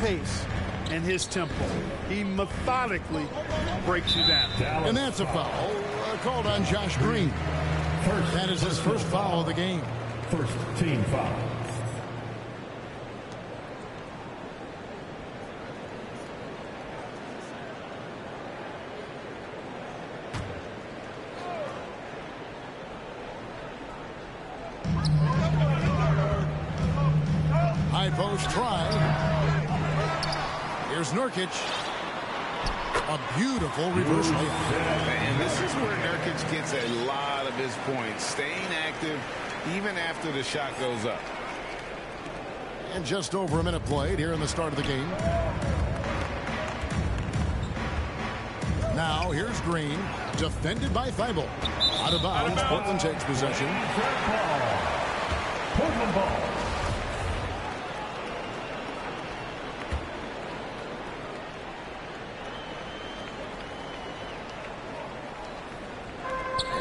pace and his tempo. He methodically breaks you down. And that's a foul called on Josh Green. That is his first foul of the game. First team foul. High post try. Here's Nurkic. A beautiful reverse layup. And this is where Nurkic gets a lot of his points, staying active even after the shot goes up. And just over a minute played here in the start of the game. Now here's Green, defended by Thibault. Out of bounds, Portland takes possession. Portland ball.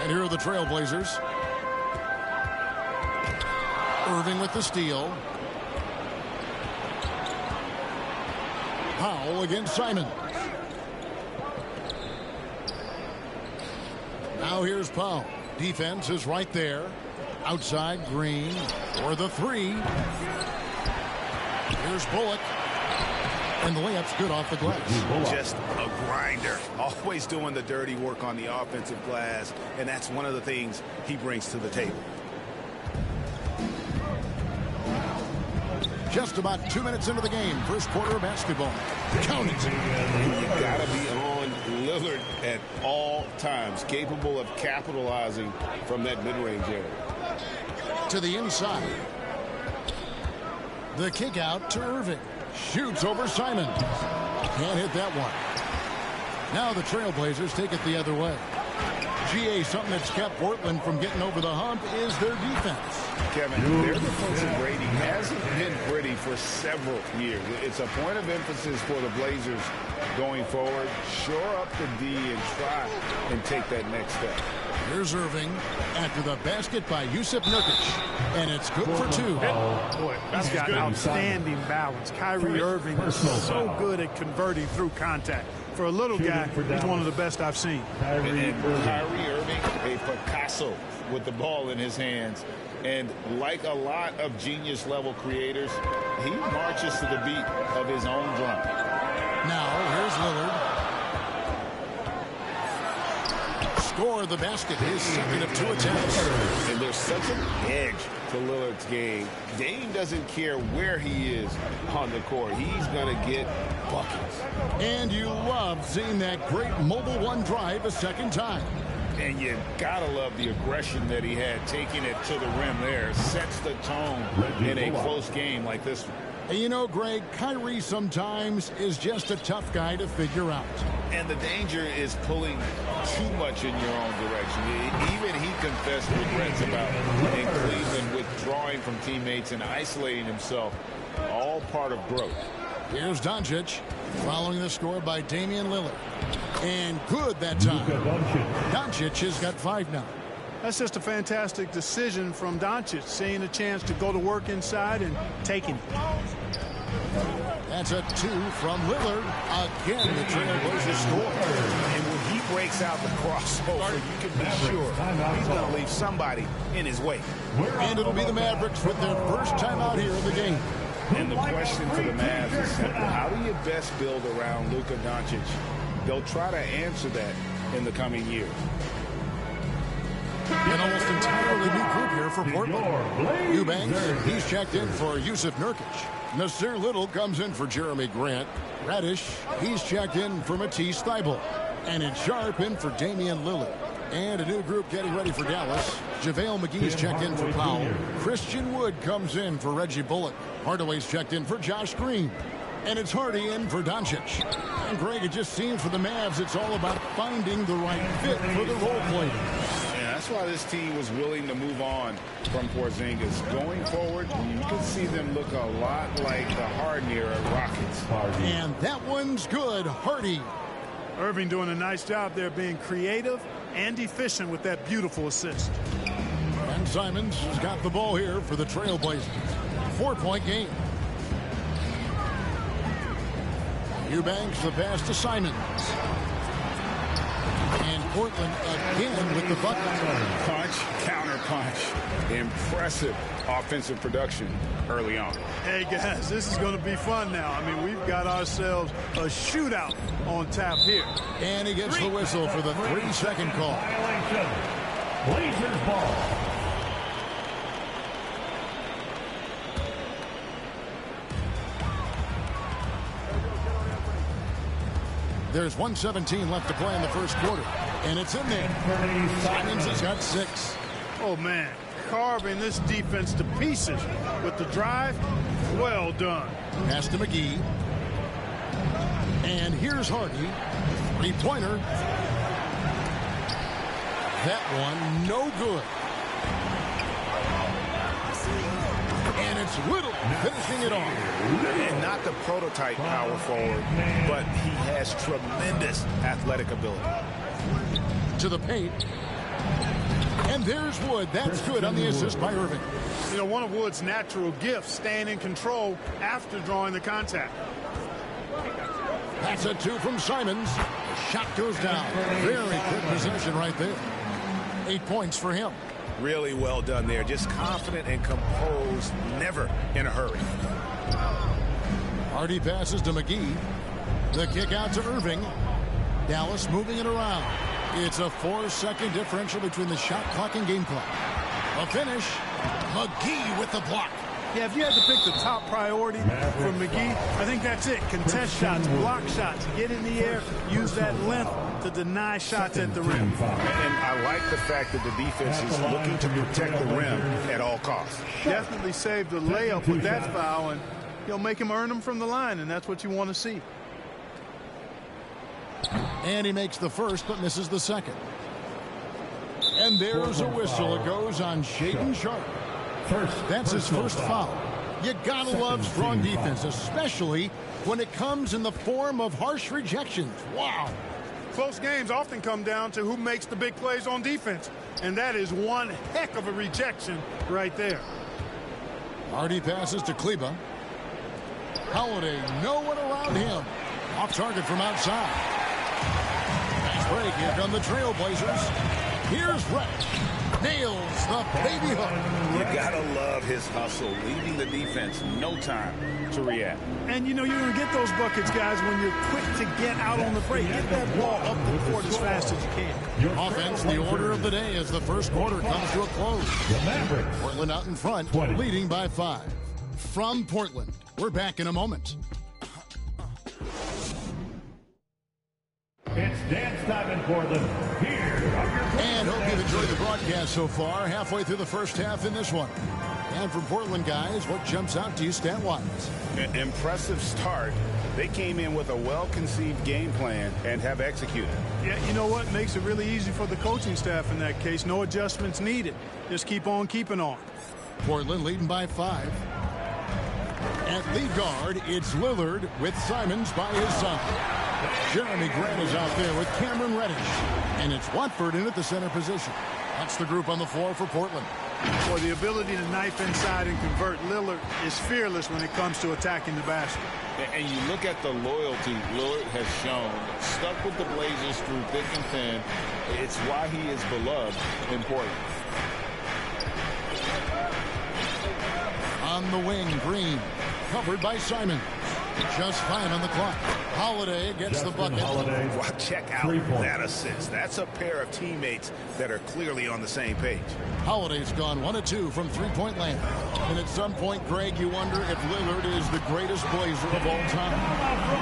And here are the Trailblazers. Irving with the steal. Powell against Simon. Now here's Powell. Defense is right there. Outside Green for the three. Here's Bullock. And the layup's good off the glass. Just a grinder. Always doing the dirty work on the offensive glass. And that's one of the things he brings to the table. Just about 2 minutes into the game. First quarter of basketball. Count it. You got to be on Lillard at all times. Capable of capitalizing from that mid-range area. To the inside. The kick out to Irving. Shoots over Simon. Can't hit that one. Now the Trailblazers take it the other way. GA, something that's kept Portland from getting over the hump is their defense. Kevin, their defensive rating hasn't been pretty for several years. It's a point of emphasis for the Blazers going forward. Shore up the D and try and take that next step. Here's Irving after the basket by Jusuf Nurkic. And it's good for two. Boy, he's got outstanding balance. Kyrie Irving is so good at converting through contact. For a little guy, he's one of the best I've seen. And Kyrie Irving, a Picasso with the ball in his hands. And like a lot of genius-level creators, he marches to the beat of his own drum. Now, here's Lillard. Score the basket, his second of 2 attempts. And there's such an edge to Lillard's game. Dame doesn't care where he is on the court. He's going to get buckets. And you love seeing that great mobile one drive a second time. And you gotta love the aggression that he had, taking it to the rim there. Sets the tone in a close game like this one. And you know, Greg, Kyrie sometimes is just a tough guy to figure out. And the danger is pulling too much in your own direction. Even he confessed regrets about in Cleveland withdrawing from teammates and isolating himself. All part of growth. Here's Doncic, following the score by Damian Lillard. And good that time. Doncic has got 5 now. That's just a fantastic decision from Doncic, seeing a chance to go to work inside and taking it. That's a 2 from Lillard. Again, the Trailblazers score. And when he breaks out the crossover, you can be sure he's going to leave somebody in his way. And it'll be the Mavericks with their first time out here in the game. And the question for the Mavs is simple. How do you best build around Luka Doncic? They'll try to answer that in the coming years. An almost entirely new group here for Portland. Eubanks, he's checked in for Jusuf Nurkic. Nasir Little comes in for Jeremy Grant. Radish, he's checked in for Matisse Thybulle. And it's Sharp in for Damian Lillard. And a new group getting ready for Dallas. JaVale McGee's checked in for Powell. Christian Wood comes in for Reggie Bullock. Hardaway's checked in for Josh Green. And it's Hardy in for Doncic. And Greg, it just seems for the Mavs it's all about finding the right fit for the role players. That's why this team was willing to move on from Porzingis. Going forward, you can see them look a lot like the Harden era Rockets. And that one's good. Hardy. Irving doing a nice job there, being creative and efficient with that beautiful assist. And Simons has got the ball here for the Trailblazers. 4-point game. Eubanks the pass to Simons. And Portland again with the bucket. Punch, counter punch. Impressive offensive production early on. Hey, guys, this is going to be fun now. I mean, we've got ourselves a shootout on tap here. And he gets the whistle for the 3-second call. Violation. Blazers ball. There's 1:17 left to play in the first quarter. And it's in there. Simons has got 6. Oh, man, carving this defense to pieces with the drive. Well done. Pass to McGee. And here's Hardy. 3-pointer. That one no good. And it's Little finishing it off. And not the prototype power forward, but he has tremendous athletic ability. To the paint. And there's Wood. That's good on the assist by Irving. You know, one of Wood's natural gifts, staying in control after drawing the contact. That's a 2 from Simons. The shot goes down. Very quick possession right there. 8 points for him. Really well done there. Just confident and composed, never in a hurry. Hardy passes to McGee. The kick out to Irving. Dallas moving it around. It's a 4-second differential between the shot clock and game clock. A finish. McGee with the block. Yeah, if you had to pick the top priority for McGee, I think that's it. Contest shots, block shots, get in the air, use that length to deny shots at the rim. And I like the fact that the defense is looking to protect the rim at all costs. Definitely saved the layup with that foul, and you'll make him earn them from the line, and that's what you want to see. And he makes the first but misses the second. And there's a whistle. It goes on Shaedon Sharpe. That's his first foul. You gotta love strong defense, especially when it comes in the form of harsh rejections. Wow. Close games often come down to who makes the big plays on defense, and that is one heck of a rejection right there. Hardy passes to Kleber. Holiday, no one around him. Off target from outside. Nice break. Here come the Trailblazers. Here's Reddish. Nails the baby hook. You gotta love his hustle, leaving the defense no time to react. And you know you're going to get those buckets, guys, when you're quick to get out on the break. Get that ball up the court as fast as you can. Offense, the order of the day as the first quarter comes to a close. Portland out in front, leading by 5. From Portland, we're back in a moment. It's dance time in Portland. And hope you've enjoyed the broadcast so far. Halfway through the first half in this one. And from Portland, guys, what jumps out to you stat-wise? Impressive start. They came in with a well-conceived game plan and have executed. Yeah, you know what? Makes it really easy for the coaching staff in that case. No adjustments needed. Just keep on keeping on. Portland leading by 5. At lead guard, it's Lillard with Simons by his side. Jeremy Grant is out there with Cameron Reddish. And it's Watford in at the center position. That's the group on the floor for Portland. For the ability to knife inside and convert, Lillard is fearless when it comes to attacking the basket. And you look at the loyalty Lillard has shown. Stuck with the Blazers through thick and thin. It's why he is beloved in Portland. On the wing, Green. Covered by Simon. Just 5 on the clock. Holiday gets the bucket. Well, check out that assist. That's a pair of teammates that are clearly on the same page. Holiday's gone 1 of 2 from three-point land. And at some point, Greg, you wonder if Lillard is the greatest Blazer of all time.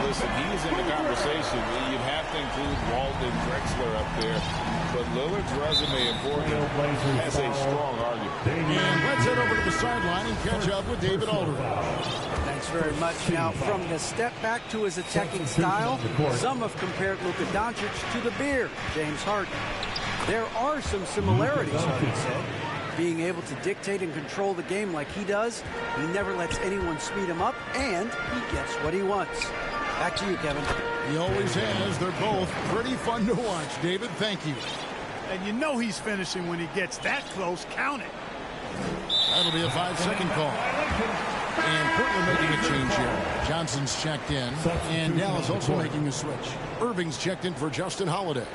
Listen, he is in the conversation. You'd have to include Walton Drexler up there. But Lillard's resume in Portland has a strong argument. And let's head over to the sideline and catch up with David Aldridge. Thanks very much. Now, from the step back to his attacking style, some have compared Luka Doncic to the Beard, James Harden. There are some similarities, Harden said. Being able to dictate and control the game like he does, he never lets anyone speed him up, and he gets what he wants. Back to you, Kevin. He always has. They're both pretty fun to watch. David, thank you. And you know he's finishing when he gets that close. Count it. That'll be a 5-second call. And Portland making a change here. Johnson's checked in. And Dallas also making a switch. Irving's checked in for Justin Holiday.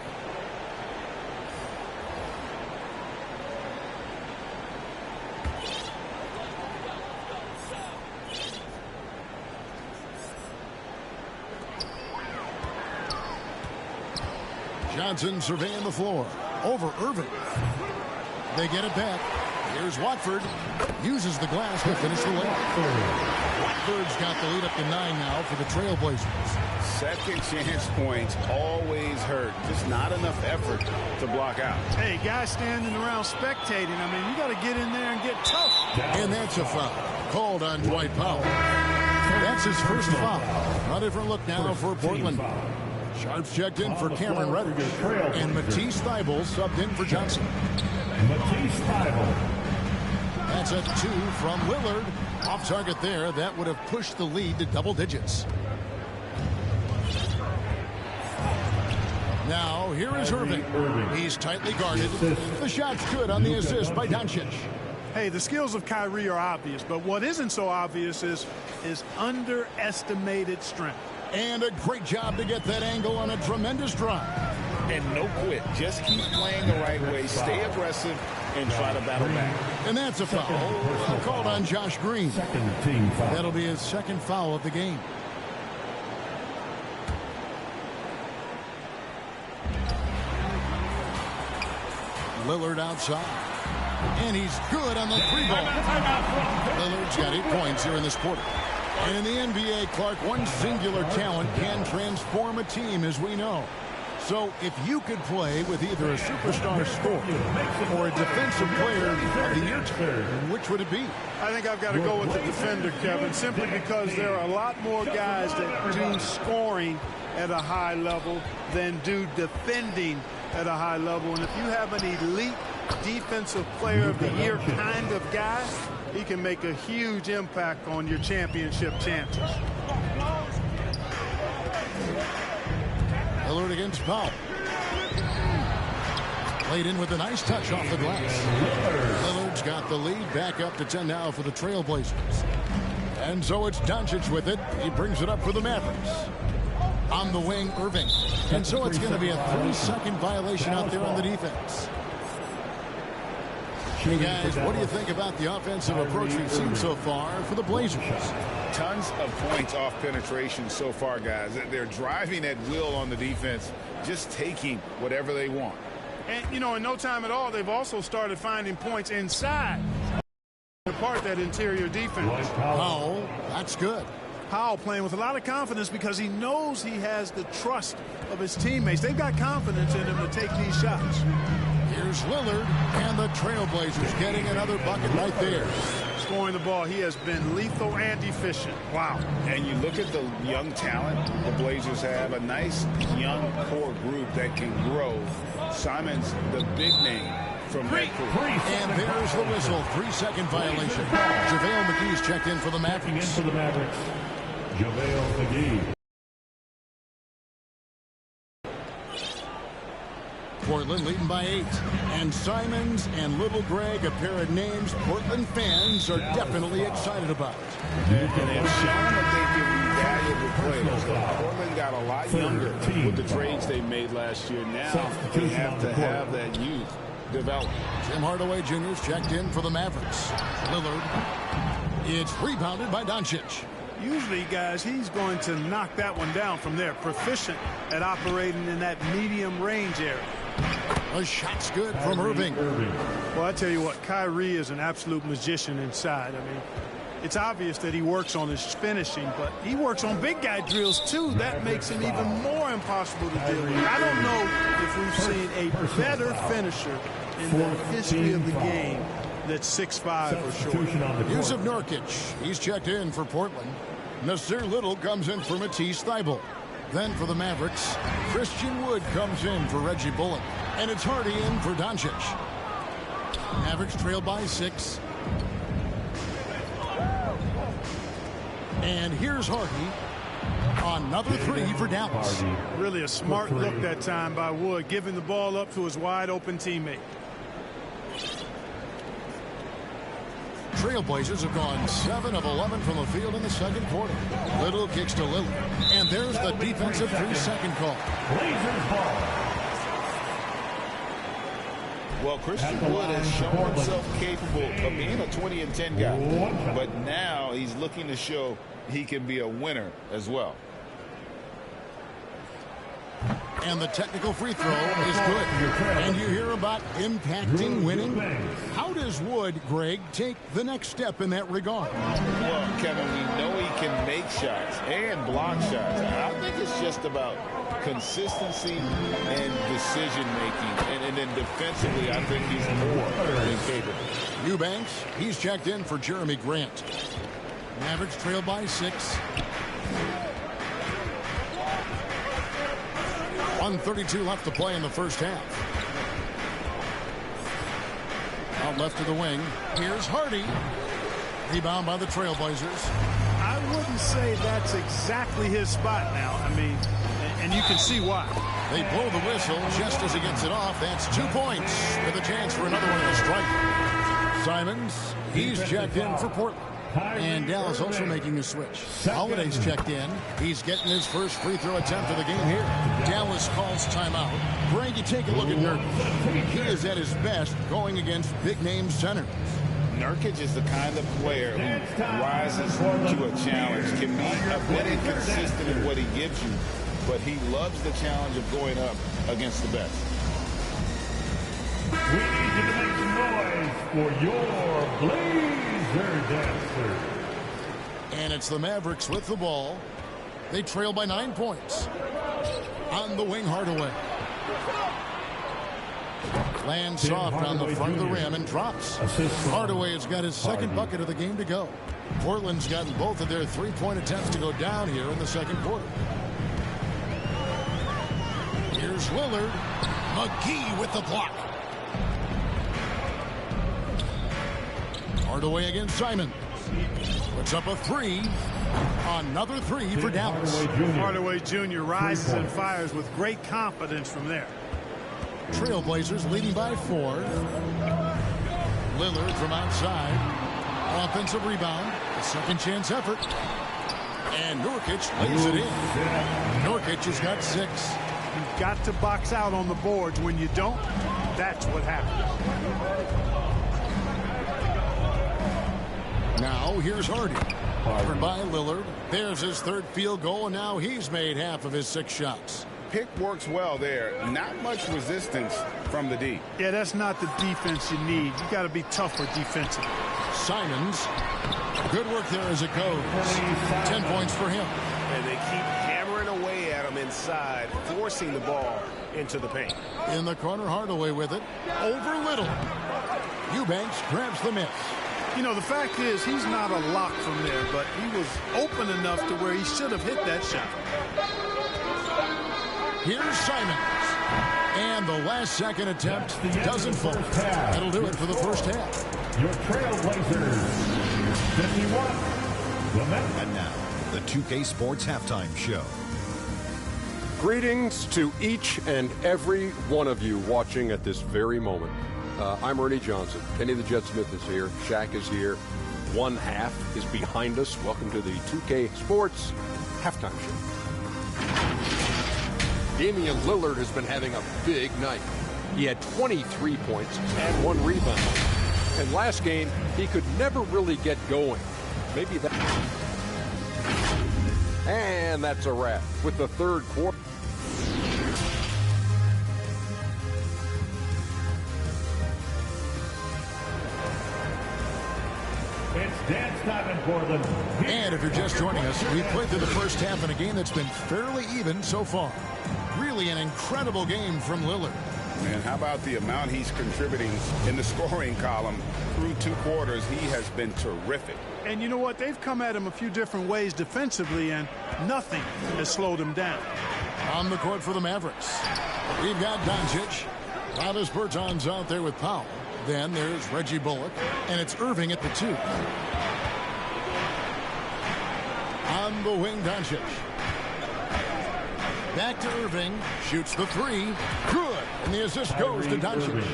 Johnson surveying the floor. Over Irving. They get it back. Here's Watford. Uses the glass to finish the layup. Watford's got the lead up to 9 now for the Trailblazers. Second chance points always hurt. Just not enough effort to block out. Hey, guys standing around spectating. I mean, you got to get in there and get tough. And that's a foul. Called on Dwight Powell. That's his first foul. A different look now for Portland. Sharps checked in for Cameron Reddish. And Matisse Thybulle subbed in for Johnson. Matisse Thybulle. That's a 2 from Lillard. Off target there. That would have pushed the lead to double digits. Now, here is Irving. He's tightly guarded. The shot's good on the assist by Doncic. Hey, the skills of Kyrie are obvious, but what isn't so obvious is his underestimated strength. And a great job to get that angle on a tremendous drive. And no quit. Just keep playing the right way. Stay aggressive and try to battle back. And that's a foul called on Josh Green. Second team foul. That'll be his second foul of the game. Lillard outside. And he's good on the 3-ball. Lillard's got 8 points here in this quarter. And in the NBA, Clark, one singular talent can transform a team, as we know. So if you could play with either a superstar scorer or a defensive player of the year, which would it be? I think I've got to go with the defender, Kevin, simply because there are a lot more guys that do scoring at a high level than do defending at a high level. And if you have an elite defensive player of the year kind of guy, he can make a huge impact on your championship chances. Lillard against Powell. Played in with a nice touch off the glass. Lillard's got the lead back up to 10 now for the Trailblazers. And so it's Doncic with it. He brings it up for the Mavericks. On the wing, Irving. And so it's going to be a 3-second violation out there on the defense. Hey guys, what do you think about the offensive approach we've seen so far for the Blazers? Tons of points off penetration so far, guys. They're driving at will on the defense, just taking whatever they want. And, you know, in no time at all, they've also started finding points inside. Apart that interior defense. Powell, that's good. Powell playing with a lot of confidence because he knows he has the trust of his teammates. They've got confidence in him to take these shots. Here's Lillard, and the Trailblazers getting another bucket right there. Scoring the ball, he has been lethal and efficient. Wow. And you look at the young talent the Blazers have, a nice young core group that can grow. Simon's the big name from that group. And there's the whistle, 3-second violation. JaVale McGee's checked in for the Mavericks. JaVale McGee. Portland leading by 8. And Simons and Little Greg, a pair of names Portland fans are definitely excited about. And they've shown that they can be valuable players. Portland got a lot younger with the trades they made last year. Now they have to have that youth develop. Tim Hardaway Jr. is checked in for the Mavericks. Lillard. It's rebounded by Doncic. Usually, guys, he's going to knock that one down from there. Proficient at operating in that medium range area. A shot's good from Irving. Well, I tell you what, Kyrie is an absolute magician inside. I mean, it's obvious that he works on his finishing, but he works on big guy drills, too. That makes him even more impossible to deal with. I don't know if we've seen a better finisher in the history of the game that's 6'5" for sure. Yusuf Nurkic, he's checked in for Portland. Nasir Little comes in for Matisse Thybulle. Then for the Mavericks, Christian Wood comes in for Reggie Bullock. And it's Hardy in for Doncic. Mavericks trail by 6. And here's Hardy. Another 3 for Dallas. Really a smart look that time by Wood, giving the ball up to his wide open teammate. Trailblazers have gone 7 of 11 from the field in the second quarter. Little kicks to Lillard. And there's the defensive 3-second call. Blazers ball. Well, Christian Wood has shown himself capable of being a 20-10 guy. But now he's looking to show he can be a winner as well. And the technical free throw is good. And you hear about impacting winning. How does Wood, Greg, take the next step in that regard? Well, Kevin, we know he can make shots and block shots. I think it's just about consistency and decision-making. And then defensively, I think he's more than capable. Eubanks, he's checked in for Jeremy Grant. Mavericks trail by 6. 1:32 left to play in the first half. Out left to the wing. Here's Hardy. Rebound by the Trailblazers. I wouldn't say that's exactly his spot now. I mean, and you can see why. They blow the whistle just as he gets it off. That's 2 points with a chance for another one in the strike. Simons, he's checked in for Portland. And Dallas also making a switch. Holiday's checked in. He's getting his first free throw attempt of the game here. Dallas calls timeout. Greg, you take a look at Nurkic. He is at his best going against big-name centers. Nurkic is the kind of player who rises to a challenge, can be a bit inconsistent in what he gives you, but he loves the challenge of going up against the best. We need you to make some noise for your Blazer Dancer. And it's the Mavericks with the ball. They trail by 9 points. On the wing, Hardaway. Lands soft on the front of the rim and drops. Hardaway has got his second bucket of the game to go. Portland's gotten both of their three-point attempts to go down here in the second quarter. Here's Lillard. McGee with the block. Hardaway against Simon. Puts up a 3. Another 3 for Dallas. Hardaway Jr. rises and fires with great confidence from there. Trailblazers leading by 4. Lillard from outside. Offensive rebound. A second chance effort. And Nurkic lays it in. Nurkic has got 6. You've got to box out on the boards. When you don't, that's what happens. Now here's Hardy. Covered by Lillard. There's his third field goal, and now he's made half of his 6 shots. Pick works well there. Not much resistance from the D. Yeah, that's not the defense you need. You got to be tougher defensively. Simons. Good work there as it goes. 10 points for him. And they keep hammering away at him inside, forcing the ball into the paint. In the corner, Hardaway with it. Over Little. Eubanks grabs the miss. You know, the fact is he's not a lock from there, but he was open enough to where he should have hit that shot. Here's Simons. And the last second attempt doesn't fall. That'll do it for the first half. Your Trailblazers, 51. And now, the 2K Sports Halftime Show. Greetings to each and every one of you watching at this very moment. I'm Ernie Johnson. Kenny the Jet Smith is here. Shaq is here. One half is behind us. Welcome to the 2K Sports Halftime Show. Damian Lillard has been having a big night. He had 23 points and 1 rebound. And last game, he could never really get going. Maybe that. And that's a wrap with the third quarter. It's dance time in Portland. And if you're just joining us, we've played through the first half in a game that's been fairly even so far. Really an incredible game from Lillard. Man, how about the amount he's contributing in the scoring column through 2 quarters? He has been terrific. And you know what? They've come at him a few different ways defensively, and nothing has slowed him down. On the court for the Mavericks, we've got Doncic. Travis Bertans out there with Powell. Then there's Reggie Bullock, and it's Irving at the 2. On the wing, Doncic. Back to Irving. Shoots the 3. Good. And the assist goes to Doncic.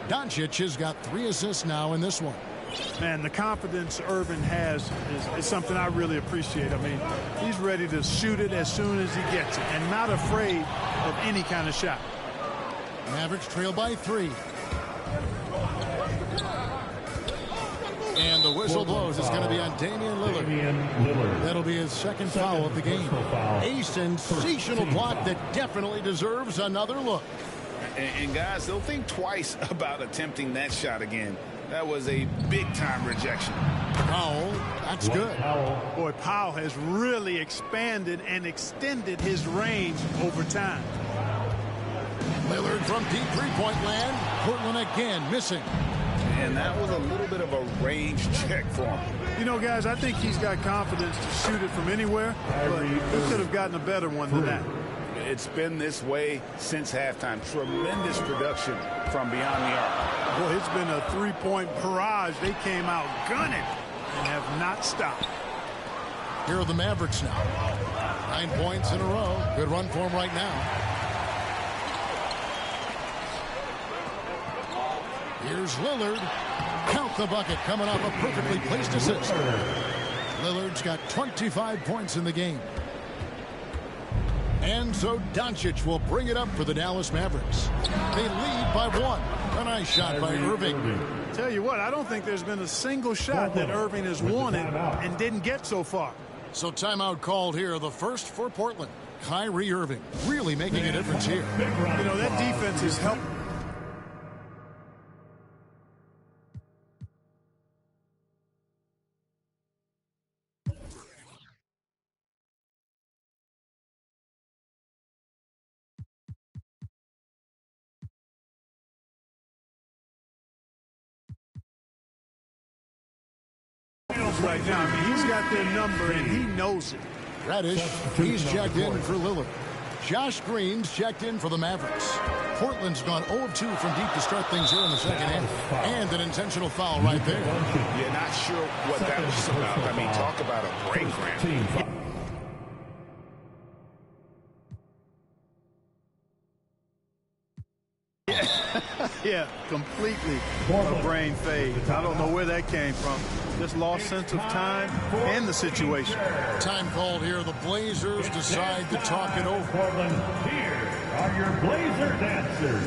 Doncic has got 3 assists now in this one. Man, the confidence Irving has is something I really appreciate. I mean, he's ready to shoot it as soon as he gets it and not afraid of any kind of shot. Mavericks trail by 3. And the whistle blows. It's going to be on Damian Lillard. That'll be his second foul of the game. A sensational block that definitely deserves another look. And guys, they'll think twice about attempting that shot again. That was a big-time rejection. Powell, that's good. Boy, Powell has really expanded and extended his range over time. Lillard from deep three-point land. Portland again missing. And that was a little bit of a range check for him. You know, guys, I think he's got confidence to shoot it from anywhere, but he could have gotten a better one than that. It's been this way since halftime. Tremendous production from beyond the arc. Boy, it's been a three-point barrage. They came out gunning and have not stopped. Here are the Mavericks now. 9 points in a row. Good run for them right now. Here's Lillard. Count the bucket, coming off a perfectly placed assist. Lillard's got 25 points in the game. And so Doncic will bring it up for the Dallas Mavericks. They lead by 1. A nice shot by Irving. Tell you what, I don't think there's been a single shot that Irving has wanted and didn't get so far. So timeout called here, the first for Portland. Kyrie Irving really making a difference here. You know, that defense has helped. Right now, I mean, he's got their number and he knows it. Radish, he's checked in for Lillard. Josh Green's checked in for the Mavericks. Portland's gone 0-2 from deep to start things here in the second half. And an intentional foul right there. You're not sure what that was about. I mean, talk about a break ramp. Yeah, completely a brain fade. I don't know where that came from. Just lost sense of time and the situation. Time called here. The Blazers decide to talk it over. Portland, here are your Blazer dancers.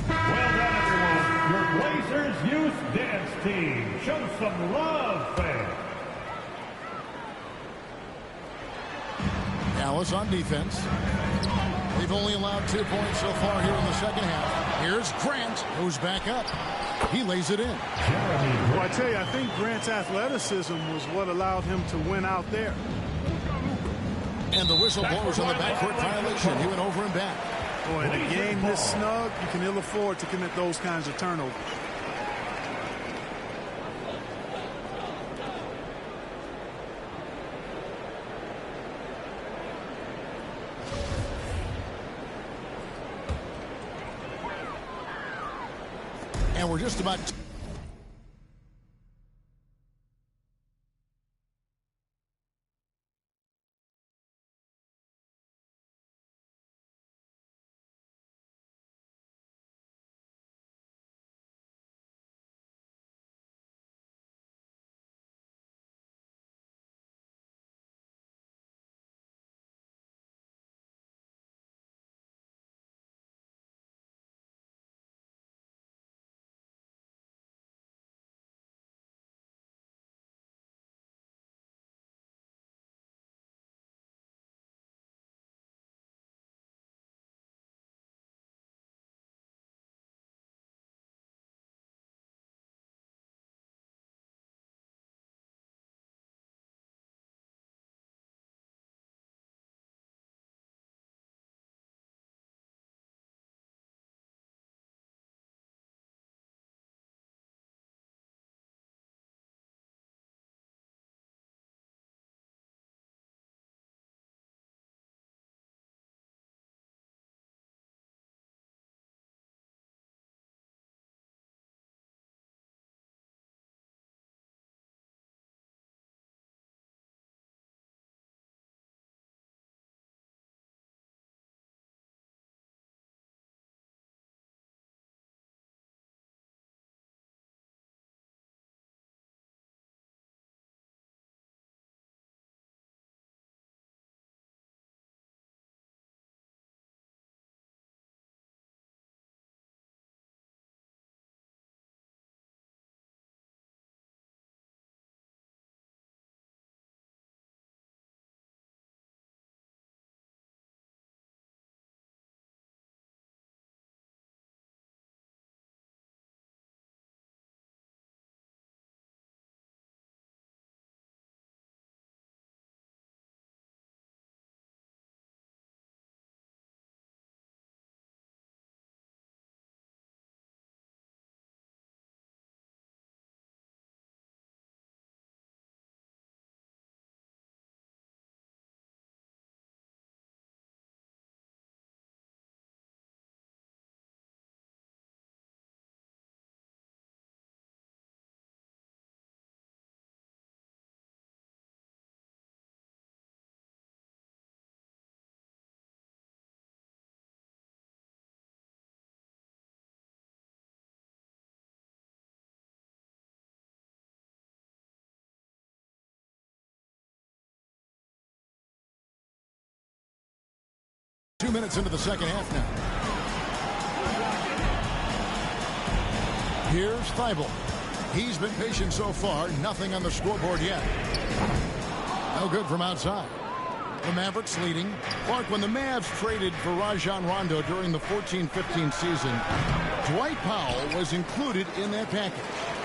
Well done, everyone. Your Blazers Youth Dance Team. Show some love, fans. Dallas on defense. They've only allowed 2 points so far here in the second half. Here's Grant, who's back up. He lays it in. Well, I tell you, I think Grant's athleticism was what allowed him to win out there. And the whistle blows on the backcourt violation. He went over and back. Boy, in a game this snug, you can ill afford to commit those kinds of turnovers. And we're just about 2 minutes into the second half now. Here's Thibault. He's been patient so far. Nothing on the scoreboard yet. No good from outside. The Mavericks leading. Clark, when the Mavs traded for Rajon Rondo during the 14-15 season, Dwight Powell was included in that package,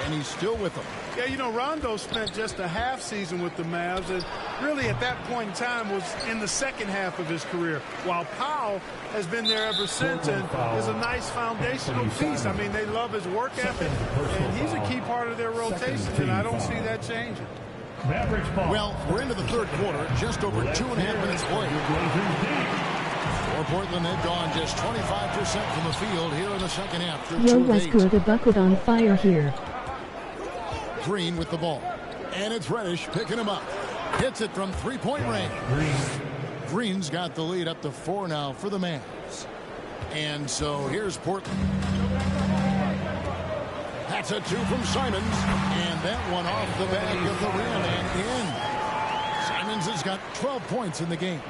and he's still with them. Yeah, you know, Rondo spent just a half season with the Mavs, and really at that point in time was in the second half of his career, while Powell has been there ever since and is a nice foundational piece. I mean, they love his work ethic, and he's a key part of their rotation, and I don't see that changing. Well, we're into the third quarter, just over 2.5 minutes played. For Portland, they've gone just 25% from the field here in the second half. Yo, what's good? A bucket on fire here. Green with the ball. And it's Reddish picking him up. Hits it from three-point range. Green's got the lead up to 4 now for the Mavs. And so here's Portland. That's a 2 from Simons. And that one off the back of the rim and in. Simons has got 12 points in the game.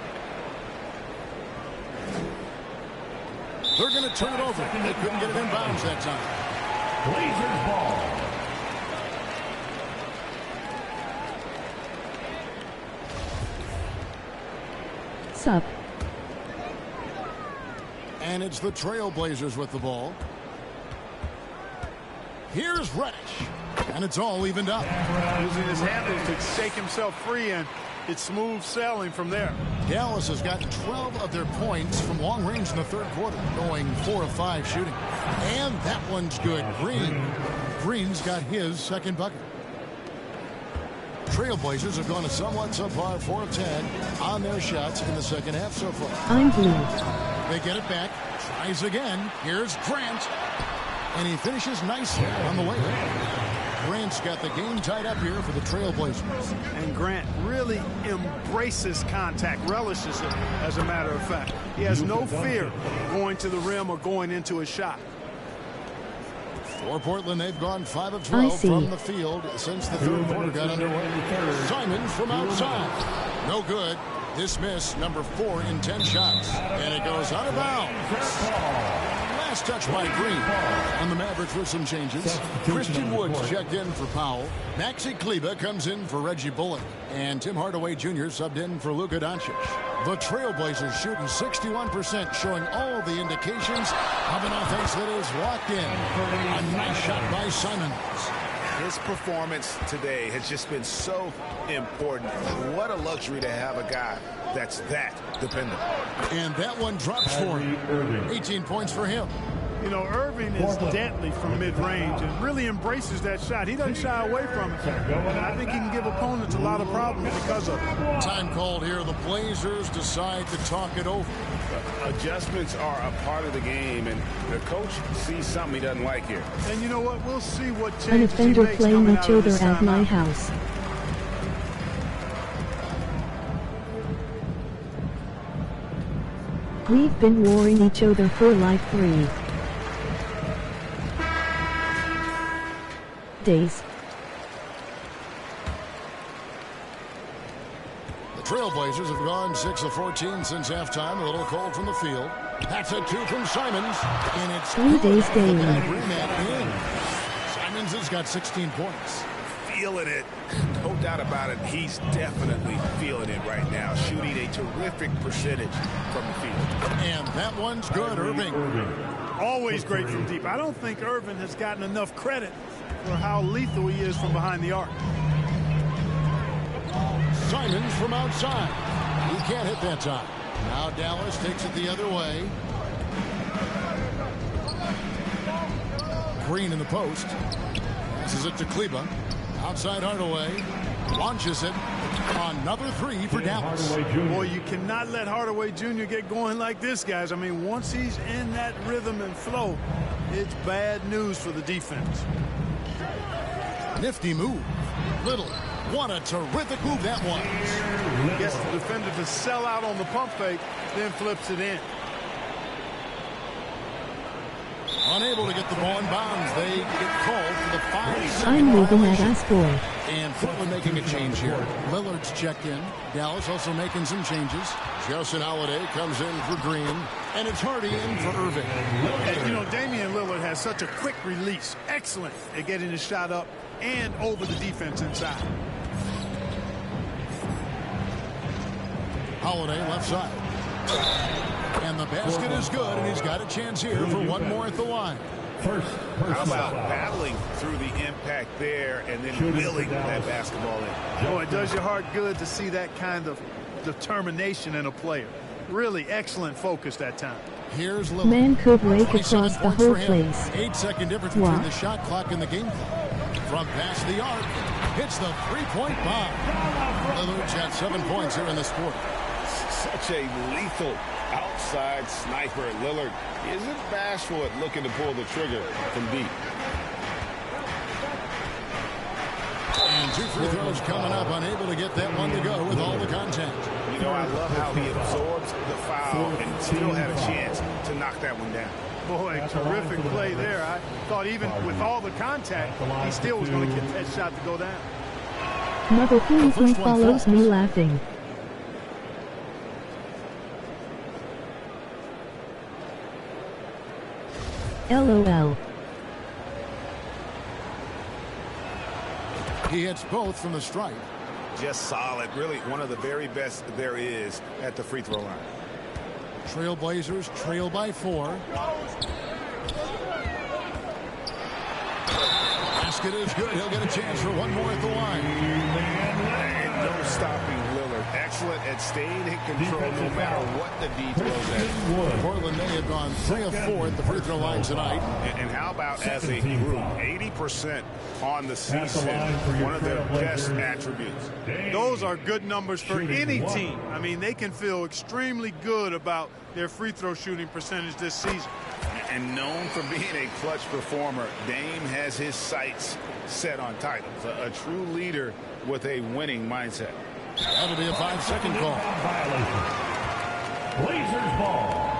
They're going to turn it over. They couldn't get it in bounds that time. Blazers ball. Up. And it's the Trailblazers with the ball. Here's Reddish. And it's all evened up. Using his handles to shake himself free, and it's smooth sailing from there. Dallas has gotten 12 of their points from long range in the third quarter, going 4 of 5 shooting. And that one's good. Green's got his second bucket. Trailblazers have gone a somewhat subpar 4 of 10 on their shots in the second half so far. I'm blue. They get it back. Tries again. Here's Grant. And he finishes nicely on the way. Grant's got the game tied up here for the Trailblazers. And Grant really embraces contact, relishes it, as a matter of fact. He has no fear going to the rim or going into a shot. For Portland, they've gone 5 of 12 from the field since the third quarter got underway. Simons from outside. No good. This miss, number 4 in 10 shots. And it goes out of bounds. Last touch by Green. On the Mavericks with some changes. Christian Woods checked in for Powell. Maxi Kleber comes in for Reggie Bullock. And Tim Hardaway Jr. subbed in for Luka Doncic. The Trailblazers shooting 61%, showing all the indications of an offense that is locked in. A nice shot by Simons. His performance today has just been so important. What a luxury to have a guy that's that dependable. And that one drops for him. 18 points for him. You know, Irving is deadly from mid-range and really embraces that shot. He doesn't shy away from it. And I think he can give opponents a lot of problems because of it. Time called here. The Blazers decide to talk it over. Adjustments are a part of the game, and the coach sees something he doesn't like here. And you know what? We'll see what An changes he offender makes playing coming each out of other this at my timeout. house. We've been warring each other for like 3 days. The Trailblazers have gone 6 of 14 since halftime. A little cold from the field. That's a 2 from Simons. And it's 3 days daily. Simons has got 16 points. Feeling it. No doubt about it. He's definitely feeling it right now. Shooting a terrific percentage from the field. And that one's good, Irving. Always great from deep. I don't think Irving has gotten enough credit for how lethal he is from behind the arc. Simons from outside. He can't hit that time. Now Dallas takes it the other way. Green in the post. Passes it to Kleber. Outside Hardaway. Launches it. Another 3 for Dallas. Boy, you cannot let Hardaway Jr. get going like this, guys. I mean, once he's in that rhythm and flow, it's bad news for the defense. Nifty move. Little. What a terrific move that was. Gets the defender to sell out on the pump fake, then flips it in. Unable to get the ball in bounds. They get called for the 5-second I'm moving at violation. us boy. And Portland making a change here. Lillard's checked in. Dallas also making some changes. Justin Holiday comes in for Green. And it's Hardy in for Irving. And, you know, Damian Lillard has such a quick release. Excellent at getting his shot up and over the defense inside. Holiday left side. And the basket is good, and he's got a chance here for one more at the line. How about battling through the impact there and then willing that basketball in? Boy, it does your heart good to see that kind of determination in a player. Really excellent focus that time. Here's Lillard. Man could rake across the whole place. 8-second difference between the shot clock and the game clock. From past the arc, hits the three-point bomb. Lillard's got 7 points here in this quarter. Such a lethal outside sniper. Lillard isn't bashful at looking to pull the trigger from deep. And 2 free throws coming up, unable to get that one to go with all the contact. You know, I love how he absorbs the foul and still had a chance to knock that one down. Boy, terrific play there. I thought even with all the contact, he still was going to get that shot to go down. Mother who follows me laughing. LOL. He hits both from the stripe. Just solid. Really one of the very best there is at the free throw line. Trailblazers trail by 4. Basket is good. He'll get a chance for one more at the line. And no stopping Lillard. Excellent at staying in control no matter what the D throws at. Portland may have gone 3 of 4 at the free throw line tonight. And how about as a group, 80% on the season, one of their best attributes. Those are good numbers for any team. I mean, they can feel extremely good about their free throw shooting percentage this season. And known for being a clutch performer, Dame has his sights set on titles. A true leader with a winning mindset. That'll be a 5-second call. Blazers ball.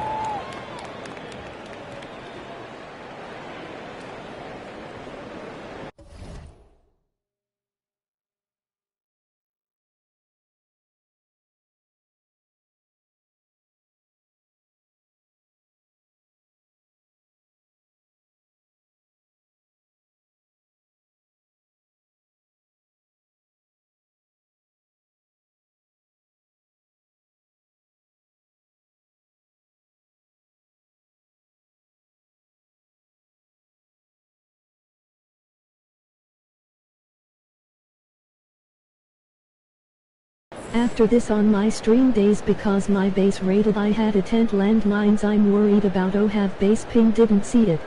After this on my stream days because my base rated I had a tent landmines I'm worried about have base ping didn't see it.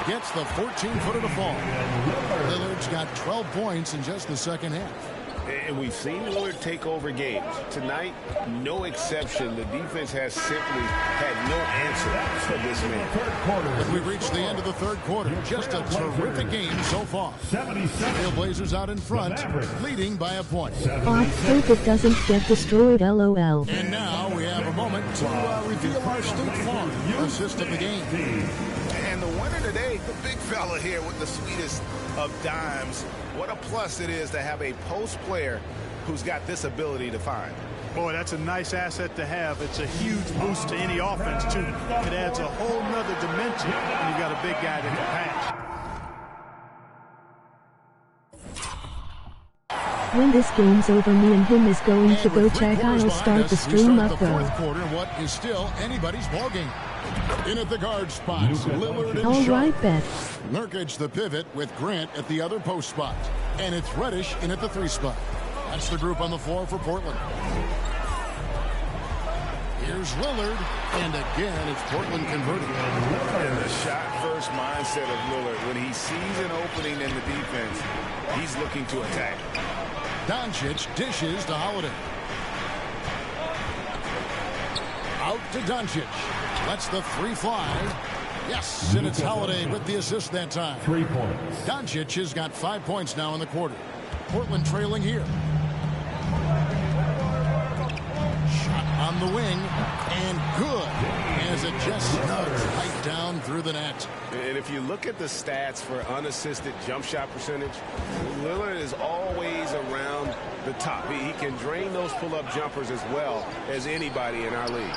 Gets the 14-footer to fall. Lillard's got 12 points in just the second half. And we've seen Lillard take over games. Tonight, no exception. The defense has simply had no answer for this man. We've reached the end of the third quarter. Just a terrific game so far. Trailblazers out in front, leading by a point. Hope it doesn't get destroyed, LOL. And now we have a moment to reveal our State Farm assist of the game. And the winner today, the big fella here with the sweetest of dimes. What a plus it is to have a post player who's got this ability to find. Boy, that's a nice asset to have. It's a huge boost to any offense, too. It adds a whole nother dimension when you've got a big guy that can pass. When this game's over, me and him is going to go check. I'll start the stream up though. Fourth quarter, what is still anybody's ballgame. In at the guard spots, Lillard and All Shaw. right, bet. Nurkic the pivot with Grant at the other post spot. And it's Reddish in at the 3 spot. That's the group on the floor for Portland. Here's Lillard, and again it's Portland converting. And the shot-first mindset of Lillard. When he sees an opening in the defense, he's looking to attack. Doncic dishes to Holiday. Out to Doncic. Lets the 3 fly. Yes, and it's Holiday with the assist that time. 3 points. Doncic has got 5 points now in the quarter. Portland trailing here. Shot on the wing, and good. just snugged right down through the net. And if you look at the stats for unassisted jump shot percentage, Lillard is always around the top. He can drain those pull-up jumpers as well as anybody in our league.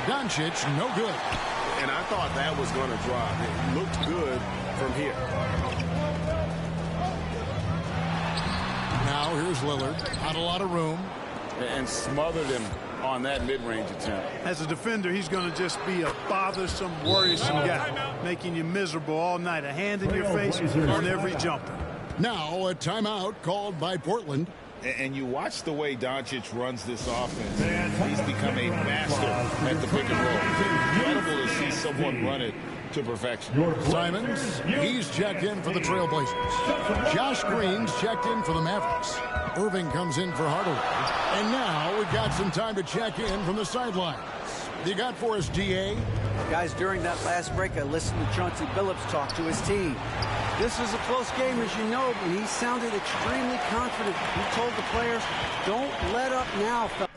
Doncic, no good. And I thought that was going to drop. It looked good from here. Now here's Lillard. Not a lot of room. And smothered him on that mid-range attempt. As a defender, he's going to just be a bothersome, worrisome guy, making you miserable all night. A hand in your face on every jumper. Now a timeout called by Portland. And you watch the way Doncic runs this offense. He's become a master at the pick and roll. Incredible to see someone run it to perfection. Simons, he's checked in for the Trailblazers. Josh Green's checked in for the Mavericks. Irving comes in for Hardaway. And now we've got some time to check in from the sidelines. You got for us, DA? Guys, during that last break, I listened to Chauncey Billups talk to his team. This was a close game, as you know, but he sounded extremely confident. He told the players, don't let up now, fellas.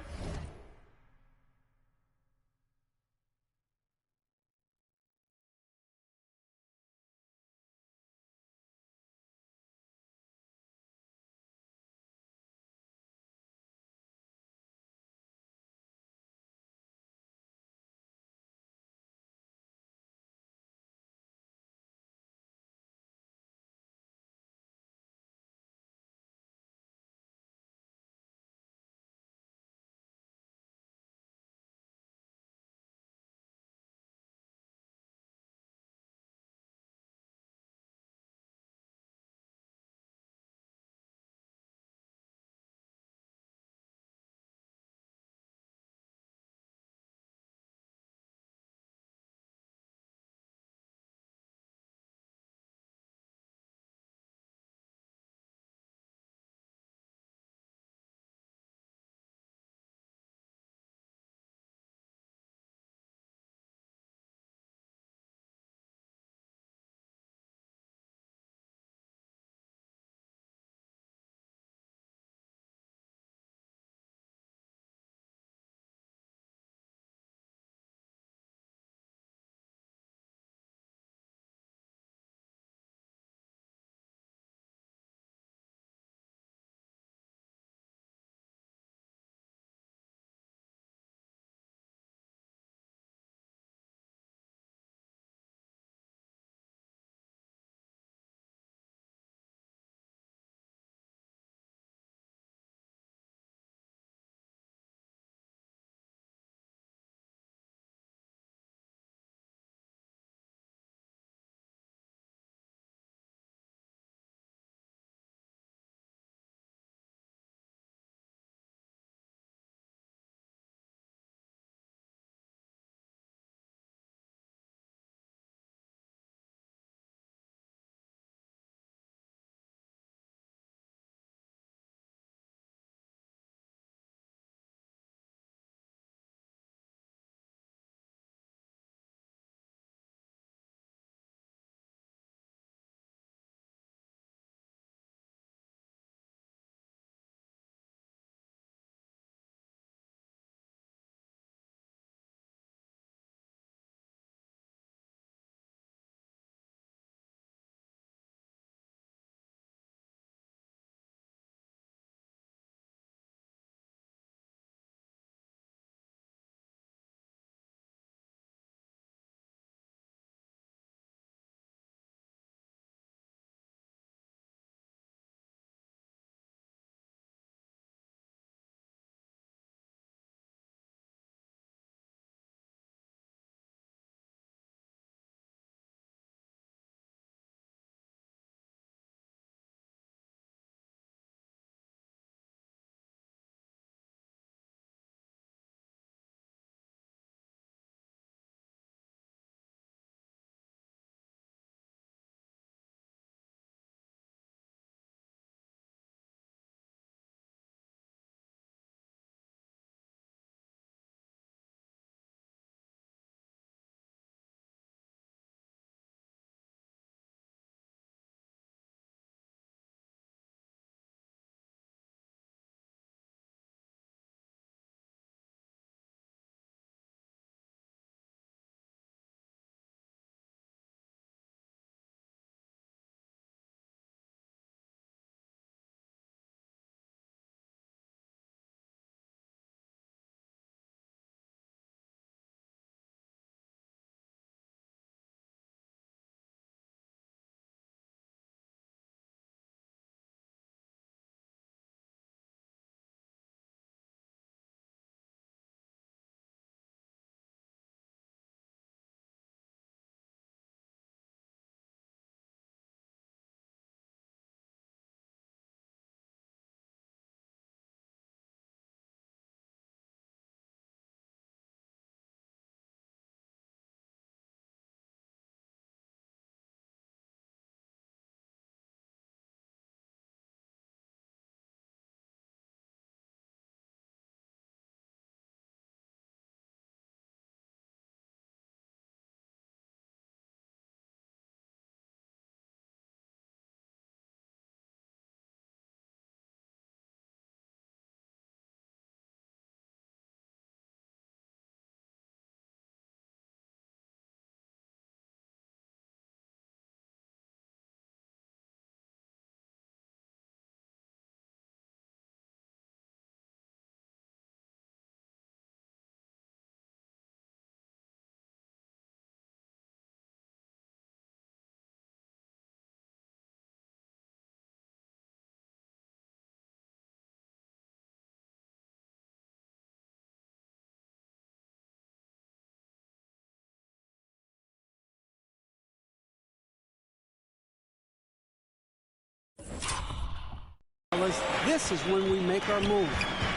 This is when we make our move.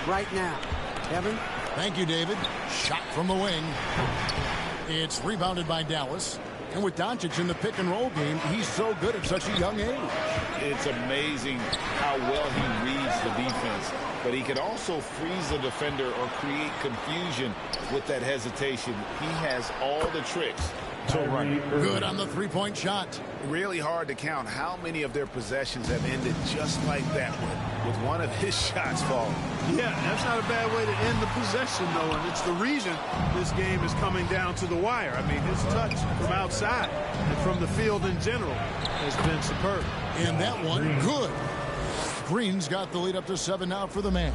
Right now. Kevin? Thank you, David. Shot from the wing. It's rebounded by Dallas. And with Doncic in the pick-and-roll game, he's so good at such a young age. It's amazing how well he reads the defense. But he can also freeze the defender or create confusion with that hesitation. He has all the tricks to run. Good on the three-point shot. Really hard to count how many of their possessions have ended just like that one, with one of his shots falling. Yeah, that's not a bad way to end the possession, though, and it's the reason this game is coming down to the wire. I mean, his touch from outside and from the field in general has been superb. And that one, good. Green's got the lead up to 7 now for the man.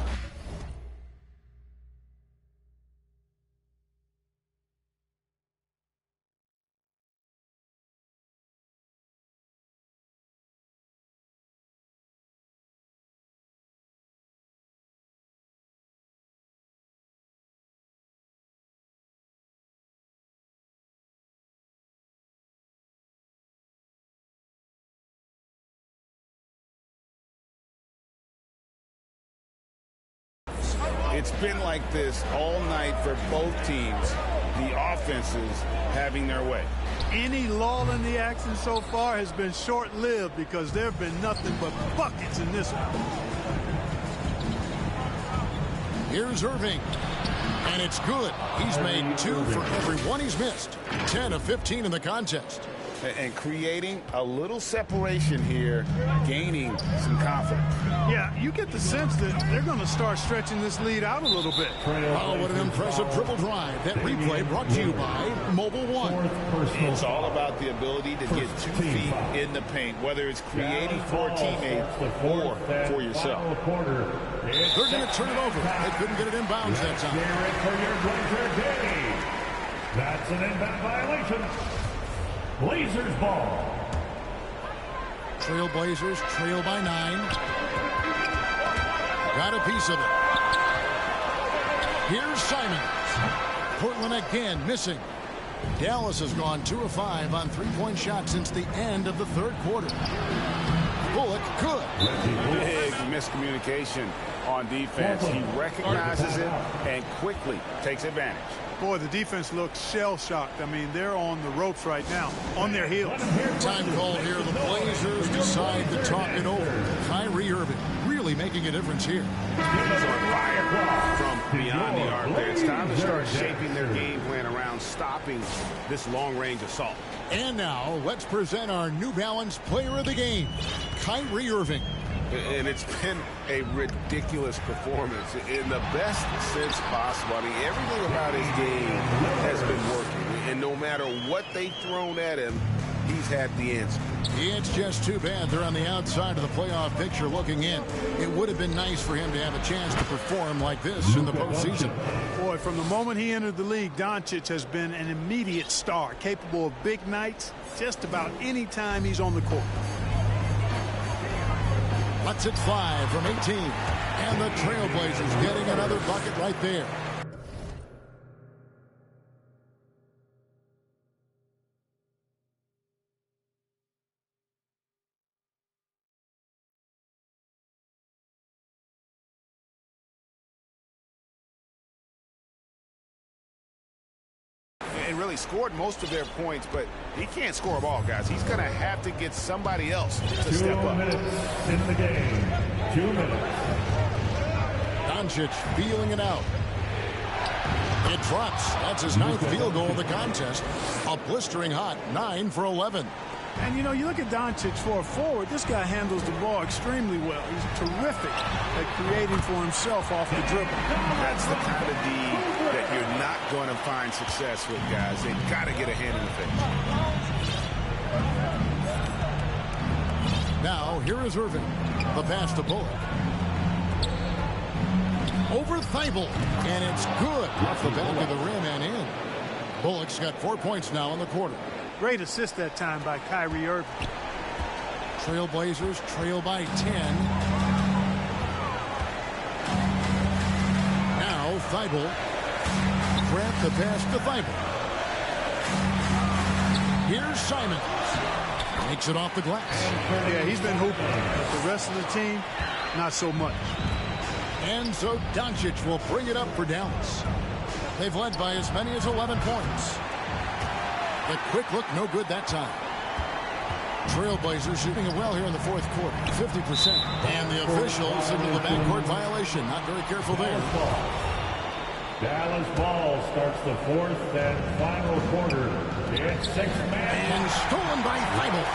It's been like this all night for both teams, the offenses having their way. Any lull in the action so far has been short-lived because there have been nothing but buckets in this one. Here's Irving. And it's good. He's made 2 for every one he's missed. 10 of 15 in the contest. And creating a little separation here, gaining some confidence. Yeah, you get the sense that they're going to start stretching this lead out a little bit. Oh, what an impressive dribble drive. That replay brought to you by Mobile One. It's all about the ability to get 2 feet in the paint, whether it's creating for a teammate or for yourself. They're going to turn it over. They couldn't get it inbounds that time. That's an inbound violation. Blazers ball. Trail Blazers trail by 9. Got a piece of it. Here's Simons. Portland again missing. Dallas has gone 2 of 5 on three-point shots since the end of the third quarter. Bullock, good. Big miscommunication on defense. He recognizes it and quickly takes advantage. Boy, the defense looks shell-shocked. I mean, they're on the ropes right now, on their heels. Time call here. The Blazers decide to talk it over. Kyrie Irving really making a difference here. He's on fire from beyond the arc there. It's time to start shaping their game plan around stopping this long-range assault. And now, let's present our New Balance player of the game, Kyrie Irving. And it's been a ridiculous performance in the best sense possible. I mean, everything about his game has been working. And no matter what they've thrown at him, he's had the answer. It's just too bad they're on the outside of the playoff picture looking in. It would have been nice for him to have a chance to perform like this in the postseason. Boy, from the moment he entered the league, Doncic has been an immediate star, capable of big nights just about any time he's on the court. Lets it fly from 18. And the Trailblazers getting another bucket right there. And really scored most of their points, but he can't score them all, guys. He's going to have to get somebody else to step up. 2 minutes in the game. 2 minutes. Doncic feeling it out. It drops. That's his 9th field goal of the contest. A blistering hot 9 for 11. And, you know, you look at Doncic for a forward, this guy handles the ball extremely well. He's terrific at creating for himself off the dribble. That's the kind of D that you're not going to find success with, guys. They've got to get a hand in the face. Now, here is Irving. The pass to Bullock. Over Thibault. And it's good. Off the back of the rim and in. Bullock's got 4 points now in the quarter. Great assist that time by Kyrie Irving. Trailblazers trail by 10. Now Thibault. Grant the pass to Thibault. Here's Simons. Makes it off the glass. Yeah, he's been hooping. The rest of the team, not so much. And so Doncic will bring it up for Dallas. They've led by as many as 11 points. The quick look, no good that time. Trailblazers shooting it well here in the fourth quarter, 50%. And the officials signal the backcourt violation. Not very careful there. Dallas ball starts the fourth and final quarter. It's 6-man. And stolen by Thybulle.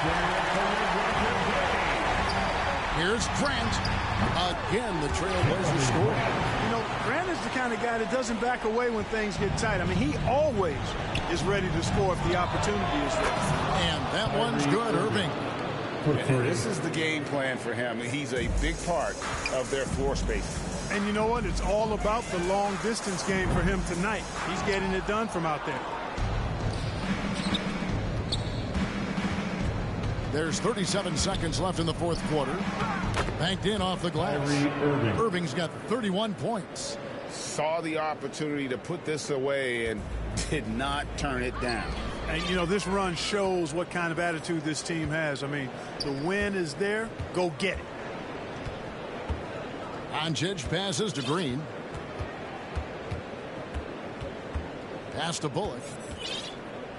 Here's Grant. Again, the Trailblazers score. You know, Grant is the kind of guy that doesn't back away when things get tight. I mean, he always is ready to score if the opportunity is there. And that one's good, Irving. And this is the game plan for him. He's a big part of their floor space. And you know what? It's all about the long distance game for him tonight. He's getting it done from out there. There's 37 seconds left in the fourth quarter. Banked in off the glass. Irving's got 31 points. Saw the opportunity to put this away and did not turn it down. And, you know, this run shows what kind of attitude this team has. I mean, the win is there. Go get it. Doncic passes to Green. Pass to Bullock.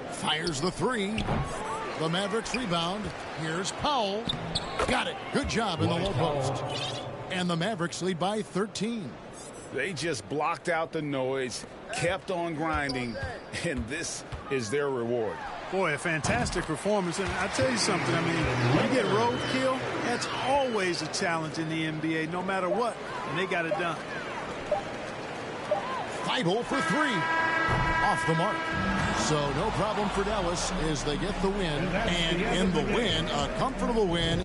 Fires the three. The Mavericks rebound. Here's Powell. Got it. Good job in the low post. And the Mavericks lead by 13. They just blocked out the noise, kept on grinding, and this is their reward. Boy, a fantastic performance. And I tell you something, I mean, you get roadkill, that's always a challenge in the NBA, no matter what. And they got it done. Thybulle for three. Off the mark. So no problem for Dallas as they get the win. And in the win, a comfortable win.